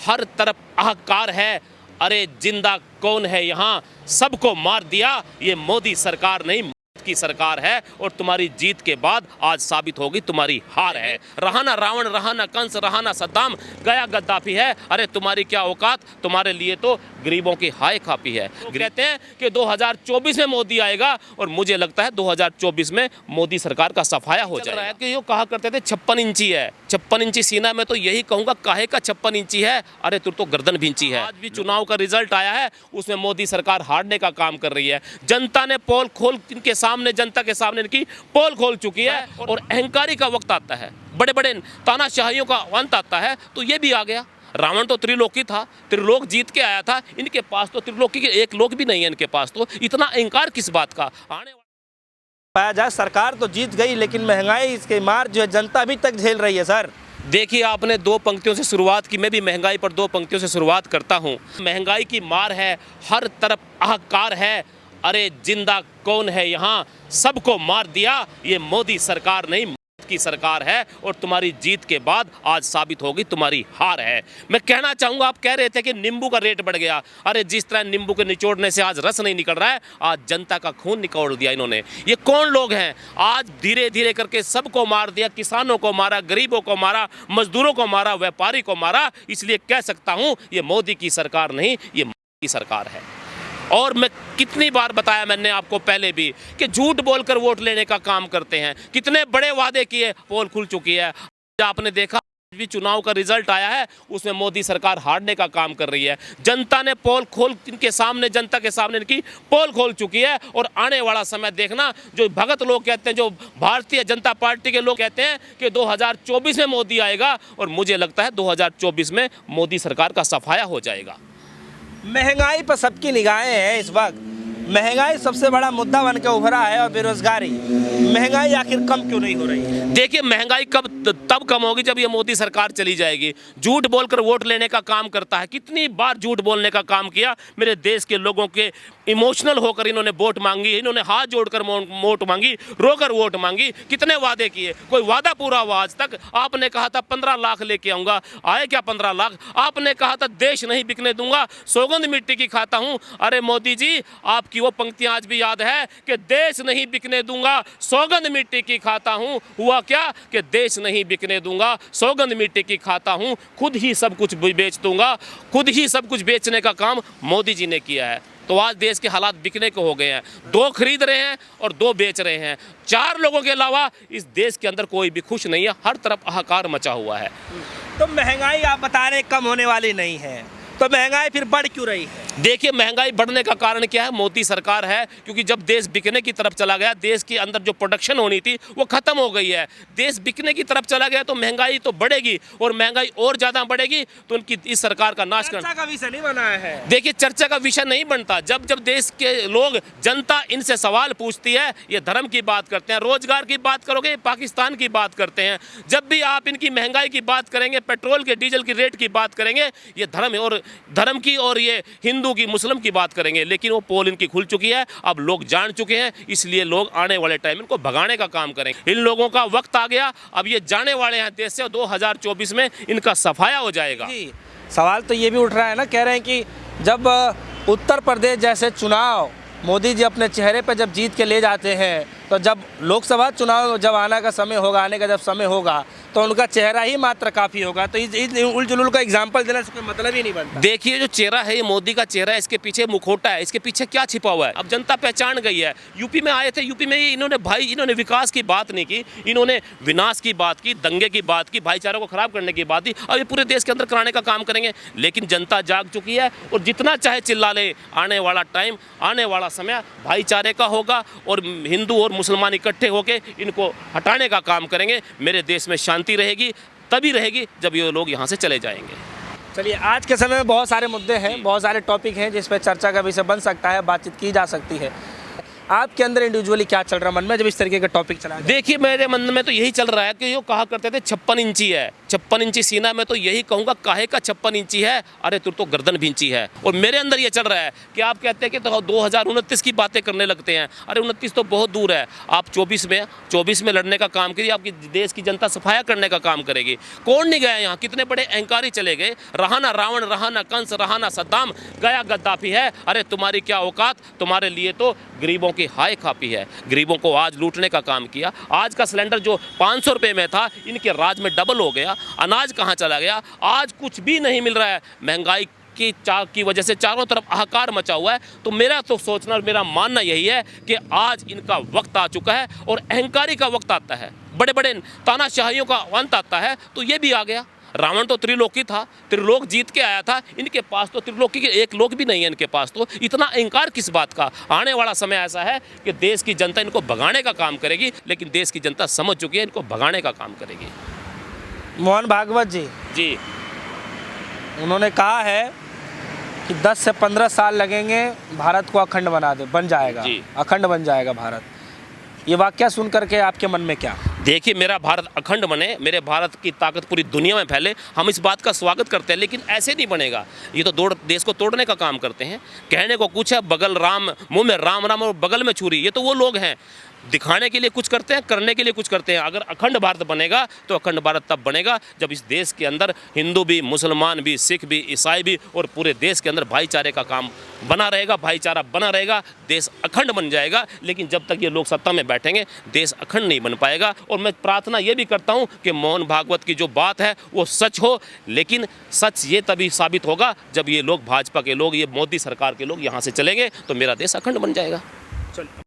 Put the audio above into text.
हर तरफ हाहाकार है। अरे जिंदा कौन है यहाँ, सबको मार दिया, ये मोदी सरकार नहीं की सरकार है। और तुम्हारी जीत के बाद आज साबित होगी तुम्हारी हार है। रहा ना रावण, रहा ना कंस, रहा ना सद्दाम, गया गद्दाफी है। अरे तुम्हारी क्या औकात, तुम्हारे लिए तो गरीबों की हाय काफी है। तो कहते हैं कि 2024 में मोदी आएगा और मुझे लगता है 2024 में मोदी सरकार का सफाया हो जाएगा। कि यो कहा करते थे 56 इंची है, 56 इंची सीना में, तो यही कहूंगा काहे का 56 इंची है। अरे तू तो गर्दन भी इंची है। आज भी चुनाव का रिजल्ट आया है, उसमें मोदी सरकार हारने का काम कर रही है। जनता ने पोल खोल इनके सामने, जनता के सामने इनकी पोल खोल चुकी है। और अहंकारी का वक्त आता है, बड़े बड़े तानाशाहियों का अंत आता है, तो ये भी आ गया। रावण तो त्रिलोकी था, त्रिलोक जीत के आया था। इनके पास तो त्रिलोकी के एक लोक भी नहीं है इनके पास, तो इतना अहंकार किस बात का। आने पाया जाए सरकार तो जीत गई, लेकिन महंगाई इसके मार जो है जनता अभी तक झेल रही है। सर देखिए, आपने दो पंक्तियों से शुरुआत की, मैं भी महंगाई पर दो पंक्तियों से शुरुआत करता हूँ। महंगाई की मार है, हर तरफ हाहाकार है। अरे जिंदा कौन है यहाँ, सबको मार दिया, ये मोदी सरकार नहीं की सरकार है। और तुम्हारी जीत के बाद आज साबित होगी तुम्हारी हार है। मैं कहना चाहूंगा, आप कह रहे थे कि नींबू का रेट बढ़ गया। अरे जिस तरह नींबू के निचोड़ने से आज रस नहीं निकल रहा है, आज जनता का खून निचोड़ दिया इन्होंने। ये कौन लोग हैं? आज धीरे धीरे करके सबको मार दिया, किसानों को मारा, गरीबों को मारा, मजदूरों को मारा, व्यापारी को मारा। इसलिए कह सकता हूं ये मोदी की सरकार नहीं, ये मोदी की सरकार है। और मैं कितनी बार बताया मैंने आपको पहले भी कि झूठ बोलकर वोट लेने का काम करते हैं। कितने बड़े वादे किए, पोल खुल चुकी है। आपने देखा भी चुनाव का रिजल्ट आया है, उसमें मोदी सरकार हारने का काम कर रही है। जनता ने पोल खोल इनके सामने, जनता के सामने इनकी पोल खोल चुकी है। और आने वाला समय देखना, जो भगत लोग कहते हैं, जो भारतीय जनता पार्टी के लोग कहते हैं कि 2024 में मोदी आएगा, और मुझे लगता है 2024 में मोदी सरकार का सफाया हो जाएगा। महंगाई पर सबकी निगाहें हैं इस वक्त। महंगाई सबसे बड़ा मुद्दा बनकर उभरा है, और बेरोजगारी। महंगाई आखिर कम क्यों नहीं हो रही है? देखिए, महंगाई तब कम होगी जब ये मोदी सरकार चली जाएगी। झूठ बोलकर वोट लेने का काम करता है। कितनी बार झूठ बोलने का काम किया। मेरे देश के लोगों के इमोशनल होकर इन्होंने वोट मांगी, इन्होंने हाथ जोड़कर वोट मांगी, रोकर वोट मांगी। कितने वादे किए, कोई वादा पूरा हुआ आज तक? आपने कहा था 15 लाख लेके आऊंगा, आए क्या 15 लाख? आपने कहा था देश नहीं बिकने दूंगा, सौगंध मिट्टी की खाता हूं। अरे मोदी जी, आपकी वो पंक्तियां आज भी याद है कि देश नहीं बिकने दूंगा, सौगंध मिट्टी की खाता हूं। हुआ क्या कि देश नहीं बिकने दूंगा, सौगंध मिट्टी की खाता हूं, खुद ही सब कुछ बेच दूंगा। खुद ही सब कुछ बेचने का काम मोदी जी ने किया है। तो आज देश के हालात बिकने को हो गए हैं। 2 खरीद रहे हैं और 2 बेच रहे हैं। 4 लोगों के अलावा इस देश के अंदर कोई भी खुश नहीं है। हर तरफ हाहाकार मचा हुआ है। तो महंगाई आप बता रहे कम होने वाली नहीं है, तो महंगाई फिर बढ़ क्यों रही है? देखिए, महंगाई बढ़ने का कारण क्या है? मोदी सरकार है। क्योंकि जब देश बिकने की तरफ चला गया, देश के अंदर जो प्रोडक्शन होनी थी वो खत्म हो गई है। देश बिकने की तरफ चला गया तो महंगाई तो बढ़ेगी, और महंगाई और ज्यादा बढ़ेगी तो उनकी इस सरकार का नाश करना। चर्चा का विषय नहीं बनाया है। देखिए, चर्चा का विषय नहीं बनता। जब जब देश के लोग, जनता इनसे सवाल पूछती है, ये धर्म की बात करते हैं, रोजगार की बात करोगे, पाकिस्तान की बात करते हैं। जब भी आप इनकी महंगाई की बात करेंगे, पेट्रोल के, डीजल की रेट की बात करेंगे, ये धर्म की और ये हिंदू की, मुस्लिम की बात करेंगे। लेकिन वो पोल इनकी खुल चुकी है, अब लोग जान चुके हैं। इसलिए लोग आने वाले टाइम इनको भगाने का काम करेंगे। इन लोगों का वक्त आ गया, अब ये जाने वाले हैं देश से। 2024 में इनका सफाया हो जाएगा। जी, सवाल तो ये भी उठ रहा है ना, कह रहे हैं कि जब उत्तर प्रदेश जैसे चुनाव मोदी जी अपने चेहरे पर जब जीत के ले जाते हैं, तो जब लोकसभा चुनाव जब आने का समय होगा तो उनका चेहरा ही मात्र काफ़ी होगा। तो इस उलझुल का एग्जाम्पल देने से कोई मतलब ही नहीं बनता। देखिए, जो चेहरा है ये मोदी का चेहरा है, इसके पीछे मुखौटा है, इसके पीछे क्या छिपा हुआ है अब जनता पहचान गई है। यूपी में आए थे, यूपी में इन्होंने विकास की बात नहीं की, इन्होंने विनाश की बात की, दंगे की बात की, भाईचारों को खराब करने की बात की। अब ये पूरे देश के अंदर कराने का काम करेंगे। लेकिन जनता जाग चुकी है, और जितना चाहे चिल्ला ले, आने वाला टाइम, आने वाला समय भाईचारे का होगा, और हिंदू और मुसलमान इकट्ठे होकर इनको हटाने का काम करेंगे। मेरे देश में शांति रहेगी, तभी रहेगी जब ये लोग यहाँ से चले जाएंगे। चलिए, आज के समय में बहुत सारे मुद्दे हैं, बहुत सारे टॉपिक हैं जिस पर चर्चा का विषय बन सकता है, बातचीत की जा सकती है। आपके अंदर इंडिविजुअली क्या चल रहा है मन में जब इस तरीके का टॉपिक चला जाए? देखिए मेरे मन में तो यही चल रहा है कि जो कहा करते थे 56 इंची है, 56 इंची सीना, में तो यही कहूँगा काहे का 56 इंची है, अरे तू तो गर्दन भी इंची है। और मेरे अंदर ये चल रहा है कि आप कहते हैं कि तो 2029 की बातें करने लगते हैं, अरे 29 तो बहुत दूर है। आप 24 में लड़ने का काम करिए, आपकी देश की जनता सफाया करने का काम करेगी। कौन नहीं गया यहाँ, कितने बड़े अहंकारी चले गए, रहा ना रावण, रहा ना कंस, रहा ना सद्दाम, गया गद्दाफी है। अरे तुम्हारी क्या औकात, तुम्हारे लिए तो गरीबों की हाय खापी है। गरीबों को आज लूटने का काम किया। आज का सिलेंडर जो 500 रुपये में था, इनके राज में डबल हो गया। अनाज कहाँ चला गया, आज कुछ भी नहीं मिल रहा है। महंगाई की वजह से चारों तरफ हाहाकार मचा हुआ है। तो मेरा तो सोचना, मेरा मानना यही है कि आज इनका वक्त आ चुका है और अहंकारी का वक्त आता है, बड़े बड़े तानाशाहियों का अंत आता है। तो ये भी आ गया। रावण तो त्रिलोकी था, त्रिलोक जीत के आया था। इनके पास तो त्रिलोकी के एक लोक भी नहीं है इनके पास। तो इतना अहंकार किस बात का। आने वाला समय ऐसा है कि देश की जनता इनको भगाने का काम करेगी, लेकिन देश की जनता समझ चुकी है, इनको भगाने का काम करेगी। मोहन भागवत जी उन्होंने कहा है कि 10 से 15 साल लगेंगे भारत को अखंड बन जाएगा, अखंड बन जाएगा भारत। ये वाक्य सुन करके आपके मन में क्या? देखिए, मेरा भारत अखंड बने, मेरे भारत की ताकत पूरी दुनिया में फैले, हम इस बात का स्वागत करते हैं। लेकिन ऐसे नहीं बनेगा। ये तो देश को तोड़ने का काम करते हैं। कहने को कुछ है, बगल राम, मुंह में राम राम और बगल में छुरी। ये तो वो लोग हैं, दिखाने के लिए कुछ करते हैं, करने के लिए कुछ करते हैं। अगर अखंड भारत बनेगा तो अखंड भारत तब बनेगा जब इस देश के अंदर हिंदू भी, मुसलमान भी, सिख भी, ईसाई भी और पूरे देश के अंदर भाईचारे का काम बना रहेगा, भाईचारा बना रहेगा, देश अखंड बन जाएगा। लेकिन जब तक ये लोग सत्ता में बैठेंगे, देश अखंड नहीं बन पाएगा। और मैं प्रार्थना ये भी करता हूँ कि मोहन भागवत की जो बात है वो सच हो, लेकिन सच ये तभी साबित होगा जब ये लोग, भाजपा के लोग, ये मोदी सरकार के लोग यहाँ से चलेंगे, तो मेरा देश अखंड बन जाएगा। चलिए।